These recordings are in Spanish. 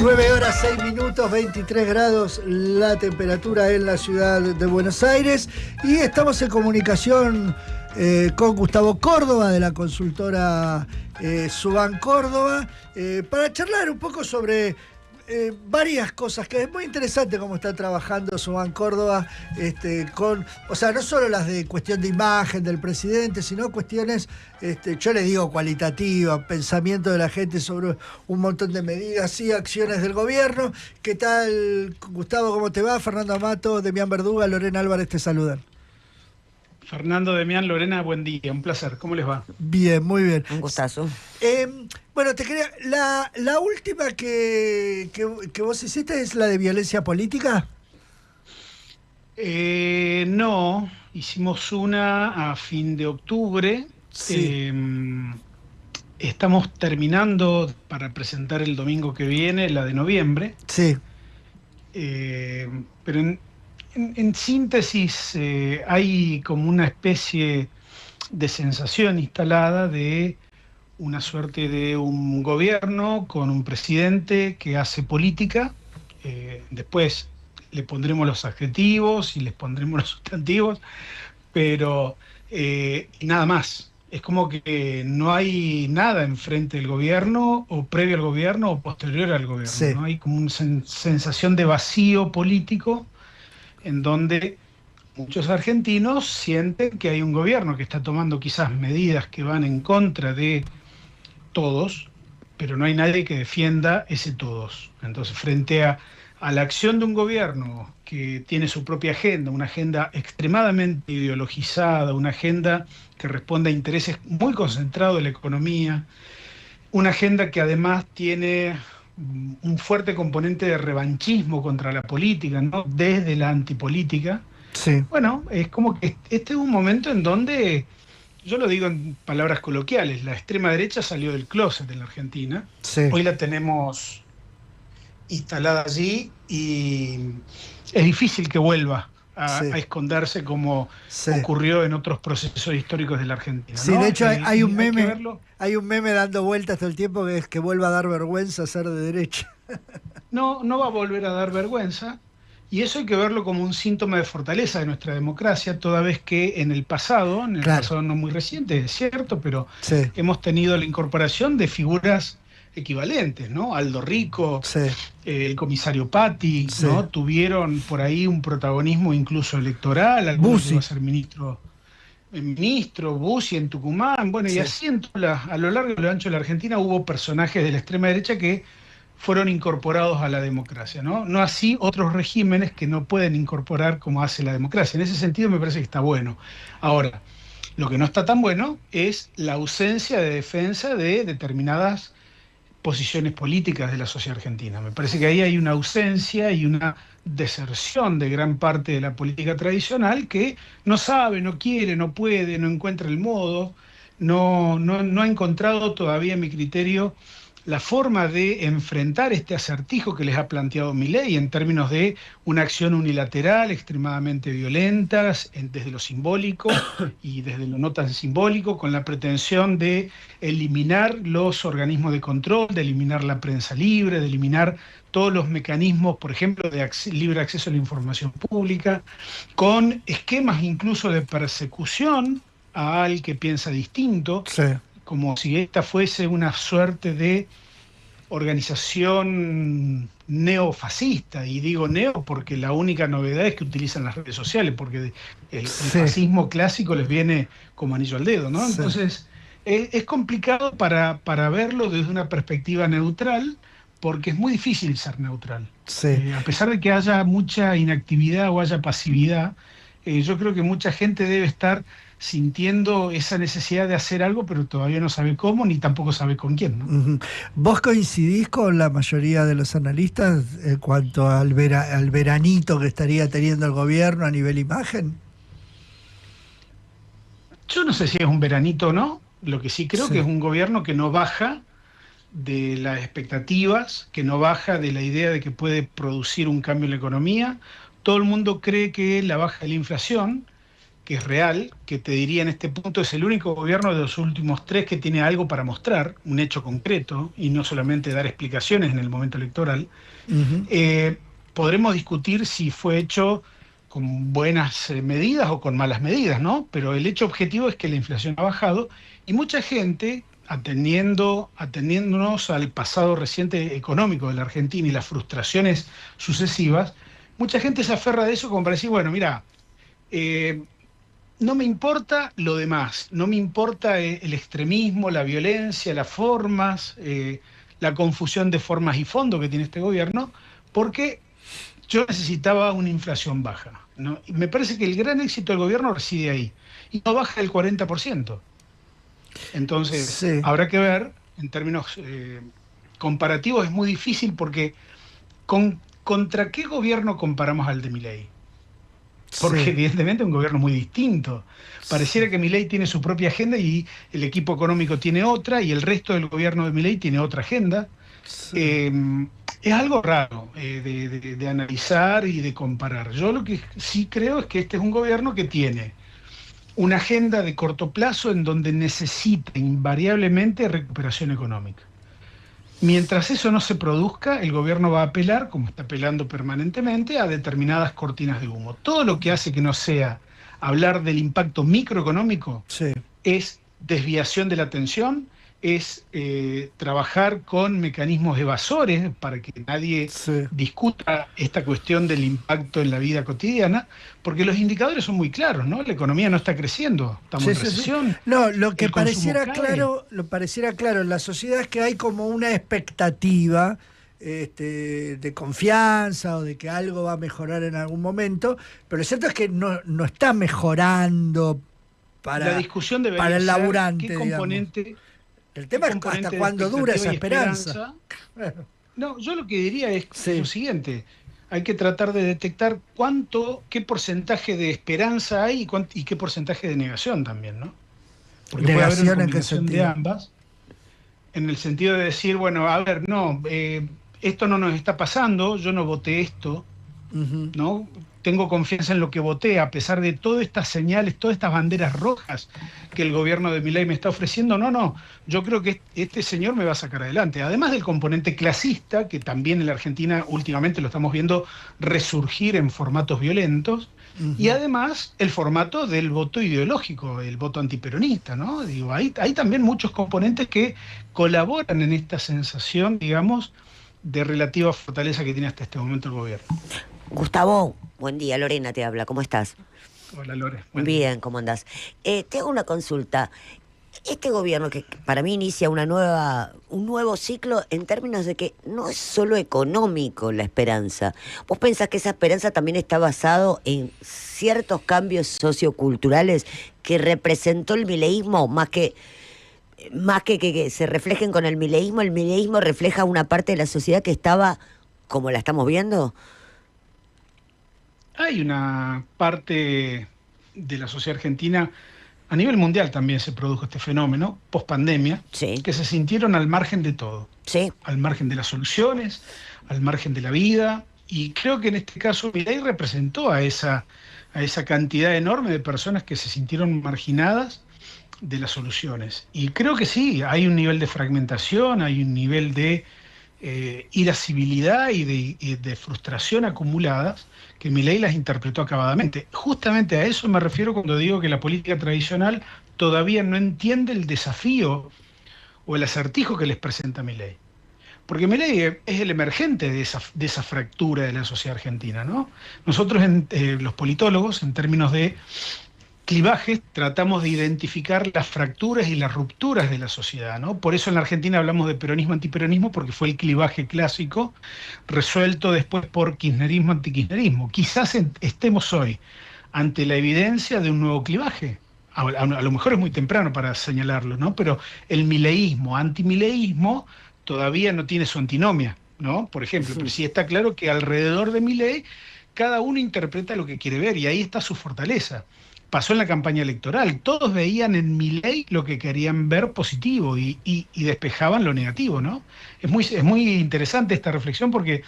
9 horas 6 minutos, 23 grados la temperatura en la ciudad de Buenos Aires y estamos en comunicación con Gustavo Córdoba de la consultora Subán Córdoba para charlar un poco sobre varias cosas, que es muy interesante cómo está trabajando Subán Córdoba o sea, no solo las de cuestión de imagen del presidente, sino cuestiones, yo le digo cualitativas, pensamiento de la gente sobre un montón de medidas y acciones del gobierno. ¿Qué tal, Gustavo? ¿Cómo te va? Fernando Amato, Demián Verduga, Lorena Álvarez te saludan. Fernando, Demián, Lorena, buen día, un placer. ¿Cómo les va? Bien, muy bien. Un gustazo. Bueno, te quería. La última que vos hiciste es la de violencia política. No, hicimos una a fin de octubre. Sí. Estamos terminando para presentar el domingo que viene, la de noviembre. Sí. Pero en síntesis, hay como una especie de sensación instalada de una suerte de un gobierno con un presidente que hace política. Después le pondremos los adjetivos y les pondremos los sustantivos, pero nada más. Es como que no hay nada enfrente del gobierno, o previo al gobierno, o posterior al gobierno. Sí. ¿No? Hay como una sensación de vacío político en donde muchos argentinos sienten que hay un gobierno que está tomando quizás medidas que van en contra de todos, pero no hay nadie que defienda ese todos. Entonces, frente a la acción de un gobierno que tiene su propia agenda, una agenda extremadamente ideologizada, una agenda que responde a intereses muy concentrados de la economía, una agenda que además tiene un fuerte componente de revanchismo contra la política, ¿no? Desde la antipolítica. Sí. Bueno, es como que este es un momento en donde, yo lo digo en palabras coloquiales, la extrema derecha salió del closet en la Argentina. Sí. Hoy la tenemos instalada allí y es difícil que vuelva a esconderse como ocurrió en otros procesos históricos de la Argentina, ¿no? Sí, de hecho hay un meme, hay un meme dando vueltas todo el tiempo que es que vuelva a dar vergüenza ser de derecha. No, no va a volver a dar vergüenza, y eso hay que verlo como un síntoma de fortaleza de nuestra democracia, toda vez que en el pasado pasado no muy reciente, es cierto, pero hemos tenido la incorporación de figuras equivalentes, ¿no? Aldo Rico, el comisario Patti, ¿no? Tuvieron por ahí un protagonismo incluso electoral, algunos llegó a ser ministro, Bussi en Tucumán, bueno, y así a lo largo y lo ancho de la Argentina hubo personajes de la extrema derecha que fueron incorporados a la democracia, ¿no? No así otros regímenes que no pueden incorporar como hace la democracia. En ese sentido me parece que está bueno. Ahora, lo que no está tan bueno es la ausencia de defensa de determinadas posiciones políticas de la sociedad argentina. Me parece que ahí hay una ausencia y una deserción de gran parte de la política tradicional que no sabe, no quiere, no puede, no encuentra el modo, no ha encontrado todavía, en mi criterio, la forma de enfrentar este acertijo que les ha planteado Milei en términos de una acción unilateral extremadamente violenta, desde lo simbólico y desde lo no tan simbólico, con la pretensión de eliminar los organismos de control, de eliminar la prensa libre, de eliminar todos los mecanismos, por ejemplo, de libre acceso a la información pública, con esquemas incluso de persecución al que piensa distinto, como si esta fuese una suerte de organización neofascista, y digo neo porque la única novedad es que utilizan las redes sociales, porque el fascismo clásico les viene como anillo al dedo, ¿no? Entonces, es complicado para verlo desde una perspectiva neutral, porque es muy difícil ser neutral. A pesar de que haya mucha inactividad o haya pasividad, yo creo que mucha gente debe estar sintiendo esa necesidad de hacer algo, pero todavía no sabe cómo, ni tampoco sabe con quién, ¿no? ¿Vos coincidís con la mayoría de los analistas en cuanto al veranito que estaría teniendo el gobierno a nivel imagen? Yo no sé si es un veranito o no. Lo que sí creo que es un gobierno que no baja de las expectativas, que no baja de la idea de que puede producir un cambio en la economía. Todo el mundo cree que la baja de la inflación, que es real, que te diría en este punto es el único gobierno de los últimos 3 que tiene algo para mostrar, un hecho concreto, y no solamente dar explicaciones en el momento electoral. Podremos discutir si fue hecho con buenas medidas o con malas medidas, ¿no? Pero el hecho objetivo es que la inflación ha bajado y mucha gente, atendiéndonos al pasado reciente económico de la Argentina y las frustraciones sucesivas, mucha gente se aferra de eso como para decir, bueno, mira, no me importa lo demás, no me importa el extremismo, la violencia, las formas, la confusión de formas y fondo que tiene este gobierno, porque yo necesitaba una inflación baja, ¿no? Y me parece que el gran éxito del gobierno reside ahí, y no baja del 40%. Entonces, sí, habrá que ver, en términos comparativos es muy difícil porque ¿contra qué gobierno comparamos al de Milei? Porque sí, evidentemente es un gobierno muy distinto. Pareciera que Milei tiene su propia agenda y el equipo económico tiene otra y el resto del gobierno de Milei tiene otra agenda. Sí. Es algo raro de analizar y de comparar. Yo lo que sí creo es que este es un gobierno que tiene una agenda de corto plazo en donde necesita invariablemente recuperación económica. Mientras eso no se produzca, el gobierno va a apelar, como está apelando permanentemente, a determinadas cortinas de humo. Todo lo que hace que no sea hablar del impacto microeconómico sí, es desviación de la atención, es trabajar con mecanismos evasores para que nadie sí, discuta esta cuestión del impacto en la vida cotidiana, porque los indicadores son muy claros, ¿no? La economía no está creciendo, estamos sí, en recesión. Sí. No, lo que pareciera claro, en la sociedad es que hay como una expectativa de confianza o de que algo va a mejorar en algún momento, pero lo cierto es que no está mejorando para, la discusión para el laburante, ¿qué componente, digamos. El tema es hasta cuándo dura esa esperanza. No, yo lo que diría es sí, lo siguiente: hay que tratar de detectar qué porcentaje de esperanza hay y qué porcentaje de negación también, ¿no? Porque puede haber una combinación de ambas, en el sentido de decir, bueno, a ver, no, esto no nos está pasando, yo no voté esto, ¿no? Tengo confianza en lo que voté, a pesar de todas estas señales, todas estas banderas rojas que el gobierno de Milei me está ofreciendo. No, yo creo que este señor me va a sacar adelante. Además del componente clasista, que también en la Argentina últimamente lo estamos viendo resurgir en formatos violentos, y además el formato del voto ideológico, el voto antiperonista, ¿no? Digo, hay también muchos componentes que colaboran en esta sensación, digamos, de relativa fortaleza que tiene hasta este momento el gobierno. Gustavo, buen día, Lorena te habla, ¿cómo estás? Hola, Lore. Bien, ¿cómo andás? Te hago una consulta. Este gobierno que para mí inicia un nuevo ciclo en términos de que no es solo económico la esperanza. ¿Vos pensás que esa esperanza también está basado en ciertos cambios socioculturales que representó el mileísmo, más que se reflejen con el mileísmo refleja una parte de la sociedad que estaba como la estamos viendo? Hay una parte de la sociedad argentina, a nivel mundial también se produjo este fenómeno, post-pandemia, sí, que se sintieron al margen de todo, sí, al margen de las soluciones, al margen de la vida, y creo que en este caso Milei representó a esa cantidad enorme de personas que se sintieron marginadas de las soluciones. Y creo que sí, hay un nivel de fragmentación, hay un nivel de irascibilidad y de frustración acumuladas que Milei las interpretó acabadamente. Justamente a eso me refiero cuando digo que la política tradicional todavía no entiende el desafío o el acertijo que les presenta Milei. Porque Milei es el emergente de esa fractura de la sociedad argentina, ¿no? Nosotros, los politólogos, en términos de clivajes, tratamos de identificar las fracturas y las rupturas de la sociedad, ¿no? Por eso en la Argentina hablamos de peronismo-antiperonismo, porque fue el clivaje clásico, resuelto después por kirchnerismo-antikirchnerismo. Quizás estemos hoy ante la evidencia de un nuevo clivaje. A lo mejor es muy temprano para señalarlo, ¿no? Pero el mileísmo, antimileísmo, todavía no tiene su antinomia, ¿no? Por ejemplo, pero sí está claro que alrededor de Milei cada uno interpreta lo que quiere ver, y ahí está su fortaleza. Pasó en la campaña electoral, todos veían en Milei lo que querían ver positivo y despejaban lo negativo, ¿no? Es muy interesante esta reflexión porque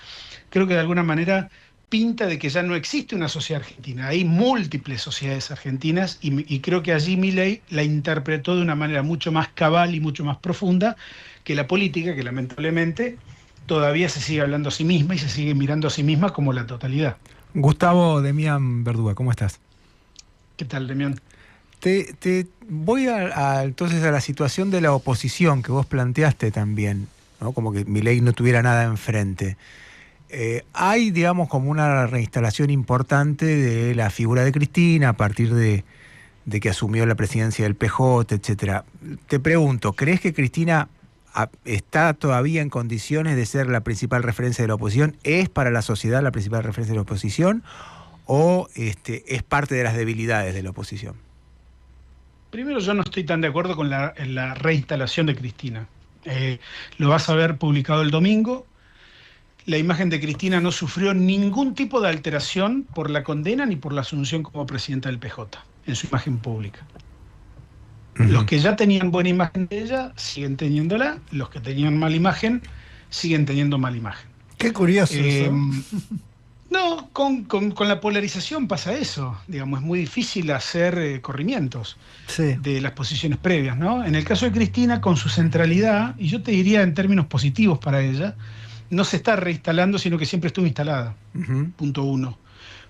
creo que de alguna manera pinta de que ya no existe una sociedad argentina, hay múltiples sociedades argentinas y creo que allí Milei la interpretó de una manera mucho más cabal y mucho más profunda que la política, que lamentablemente todavía se sigue hablando a sí misma y se sigue mirando a sí misma como la totalidad. Gustavo Demián Verduga, ¿cómo estás? ¿Qué tal, Demián? Te voy entonces a la situación de la oposición que vos planteaste también, ¿no? Como que Milei no tuviera nada enfrente. Hay, digamos, como una reinstalación importante de la figura de Cristina a partir de que asumió la presidencia del PJ, etcétera. Te pregunto, ¿crees que Cristina está todavía en condiciones de ser la principal referencia de la oposición? ¿Es para la sociedad la principal referencia de la oposición? ¿O es parte de las debilidades de la oposición? Primero, yo no estoy tan de acuerdo con la reinstalación de Cristina. Lo vas a ver publicado el domingo. La imagen de Cristina no sufrió ningún tipo de alteración por la condena ni por la asunción como presidenta del PJ en su imagen pública. Los que ya tenían buena imagen de ella siguen teniéndola, los que tenían mala imagen siguen teniendo mala imagen. Qué curioso eso. No, con la polarización pasa eso, digamos, es muy difícil hacer corrimientos de las posiciones previas, ¿no? En el caso de Cristina, con su centralidad, y yo te diría en términos positivos para ella, no se está reinstalando, sino que siempre estuvo instalada. Punto 1.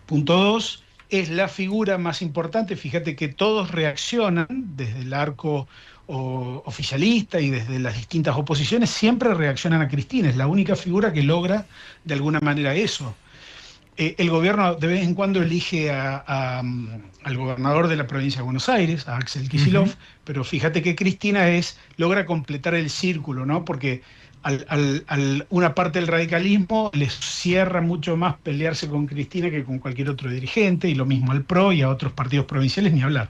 Punto 2, es la figura más importante. Fíjate que todos reaccionan desde el arco oficialista y desde las distintas oposiciones, siempre reaccionan a Cristina. Es la única figura que logra de alguna manera eso. El gobierno de vez en cuando elige al gobernador de la provincia de Buenos Aires, a Axel Kicillof, pero fíjate que Cristina logra completar el círculo, ¿no? Porque una parte del radicalismo les cierra mucho más pelearse con Cristina que con cualquier otro dirigente, y lo mismo al PRO y a otros partidos provinciales, ni hablar.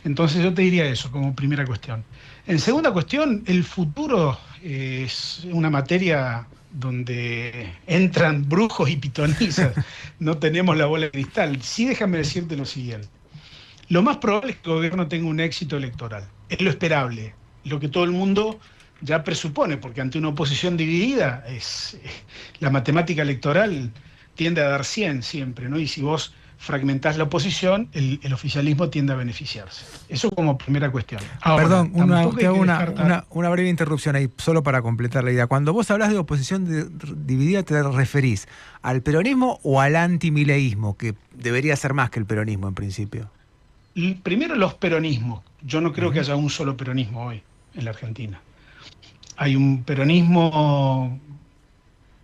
Entonces yo te diría eso como primera cuestión. En segunda cuestión, el futuro es una materia donde entran brujos y pitonisas, no tenemos la bola de cristal. Sí, déjame decirte lo siguiente. Lo más probable es que el gobierno tenga un éxito electoral. Es lo esperable, lo que todo el mundo ya presupone, porque ante una oposición dividida, la matemática electoral tiende a dar 100 siempre, ¿no? Y si vos fragmentás la oposición, el oficialismo tiende a beneficiarse. Eso como primera cuestión. Ahora, perdón, te hago una breve interrupción ahí, solo para completar la idea. Cuando vos hablas de oposición dividida, ¿te referís al peronismo o al antimileísmo, que debería ser más que el peronismo en principio? Primero, los peronismos. Yo no creo que haya un solo peronismo hoy en la Argentina. Hay un peronismo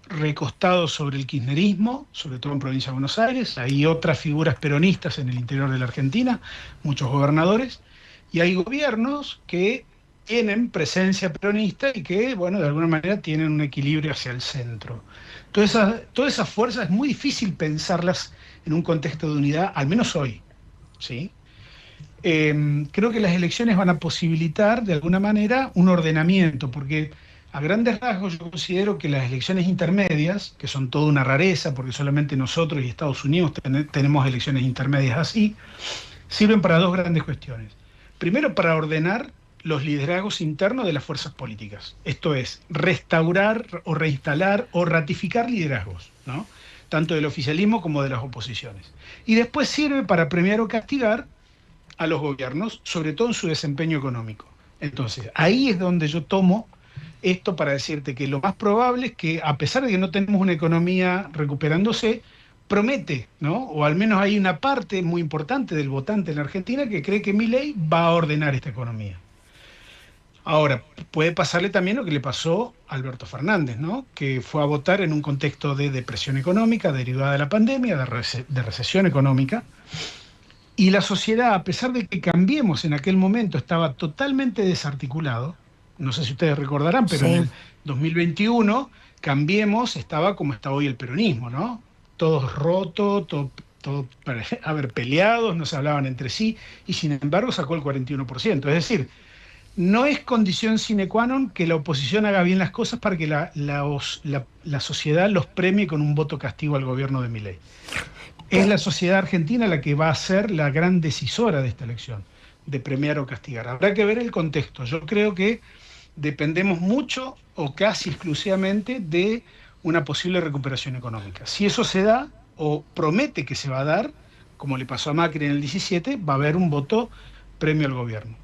recostado sobre el kirchnerismo, sobre todo en provincia de Buenos Aires. Hay otras figuras peronistas en el interior de la Argentina, muchos gobernadores, y hay gobiernos que tienen presencia peronista y que, bueno, de alguna manera tienen un equilibrio hacia el centro. Todas esas fuerzas es muy difícil pensarlas en un contexto de unidad, al menos hoy, ¿sí? Creo que las elecciones van a posibilitar, de alguna manera, un ordenamiento, porque a grandes rasgos yo considero que las elecciones intermedias, que son toda una rareza, porque solamente nosotros y Estados Unidos tenemos elecciones intermedias así, sirven para dos grandes cuestiones. Primero, para ordenar los liderazgos internos de las fuerzas políticas. Esto es, restaurar o reinstalar o ratificar liderazgos, ¿no? Tanto del oficialismo como de las oposiciones. Y después sirve para premiar o castigar a los gobiernos, sobre todo en su desempeño económico. Entonces, ahí es donde yo tomo esto para decirte que lo más probable es que, a pesar de que no tenemos una economía recuperándose, promete, ¿no? O al menos hay una parte muy importante del votante en la Argentina que cree que Milei va a ordenar esta economía. Ahora, puede pasarle también lo que le pasó a Alberto Fernández, ¿no? Que fue a votar en un contexto de depresión económica derivada de la pandemia, de recesión económica, y la sociedad, a pesar de que Cambiemos en aquel momento estaba totalmente desarticulado, no sé si ustedes recordarán, pero en el 2021 Cambiemos estaba como está hoy el peronismo, ¿no? Todos rotos, todo peleados, no se hablaban entre sí, y sin embargo sacó el 41%. Es decir, no es condición sine qua non que la oposición haga bien las cosas para que la sociedad los premie con un voto castigo al gobierno de Milei. Es la sociedad argentina la que va a ser la gran decisora de esta elección, de premiar o castigar. Habrá que ver el contexto. Yo creo que dependemos mucho o casi exclusivamente de una posible recuperación económica. Si eso se da, o promete que se va a dar, como le pasó a Macri en el 17, va a haber un voto premio al gobierno.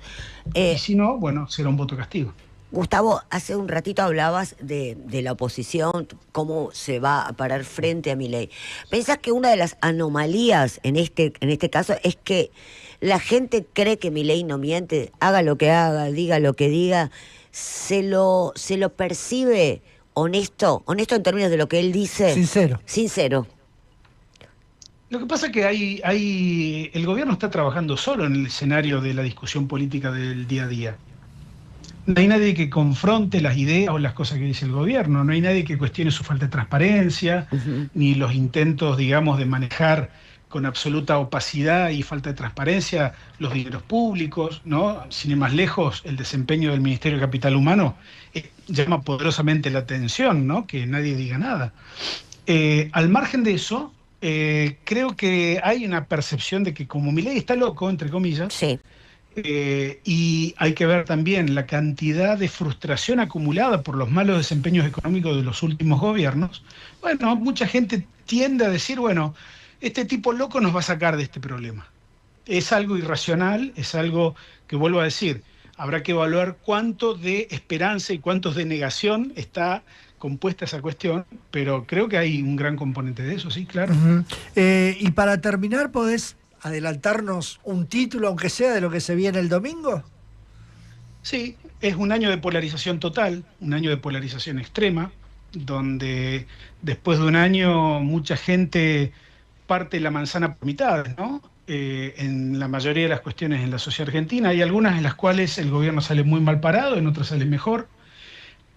Y si no, bueno, será un voto castigo. Gustavo, hace un ratito hablabas de la oposición, cómo se va a parar frente a Milei. ¿Pensás que una de las anomalías en este caso es que la gente cree que Milei no miente, haga lo que haga, diga lo que diga, se lo percibe honesto en términos de lo que él dice? Sincero. Lo que pasa es que el gobierno está trabajando solo en el escenario de la discusión política del día a día. No hay nadie que confronte las ideas o las cosas que dice el gobierno, no hay nadie que cuestione su falta de transparencia, ni los intentos, digamos, de manejar con absoluta opacidad y falta de transparencia los dineros públicos, ¿no? Sin ir más lejos, el desempeño del Ministerio de Capital Humano llama poderosamente la atención, ¿no? Que nadie diga nada. Al margen de eso, creo que hay una percepción de que como Milei está loco, entre comillas, sí. Y hay que ver también la cantidad de frustración acumulada por los malos desempeños económicos de los últimos gobiernos. Bueno, mucha gente tiende a decir, bueno, este tipo loco nos va a sacar de este problema. Es algo irracional, es algo que, vuelvo a decir, habrá que evaluar cuánto de esperanza y cuánto de negación está compuesta esa cuestión, pero creo que hay un gran componente de eso, sí, claro. Y para terminar, ¿podés adelantarnos un título, aunque sea, de lo que se viene el domingo? Sí, es un año de polarización total, un año de polarización extrema, donde después de un año mucha gente parte la manzana por mitades, ¿no? En la mayoría de las cuestiones en la sociedad argentina, hay algunas en las cuales el gobierno sale muy mal parado, en otras sale mejor,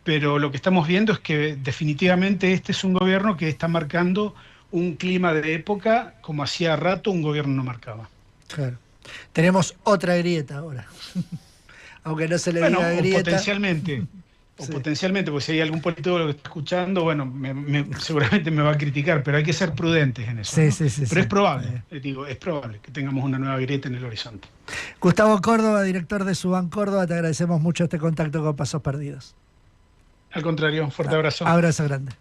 pero lo que estamos viendo es que definitivamente este es un gobierno que está marcando un clima de época como hacía rato un gobierno no marcaba. Claro. Tenemos otra grieta ahora. Aunque no se le diga grieta. Potencialmente. Sí. Potencialmente, porque si hay algún político que está escuchando, bueno, seguramente me va a criticar, pero hay que ser prudentes en eso. Sí, ¿no? sí, pero es probable, es probable que tengamos una nueva grieta en el horizonte. Gustavo Córdoba, director de Subán Córdoba, te agradecemos mucho este contacto con Pasos Perdidos. Al contrario, un fuerte abrazo. Abrazo grande.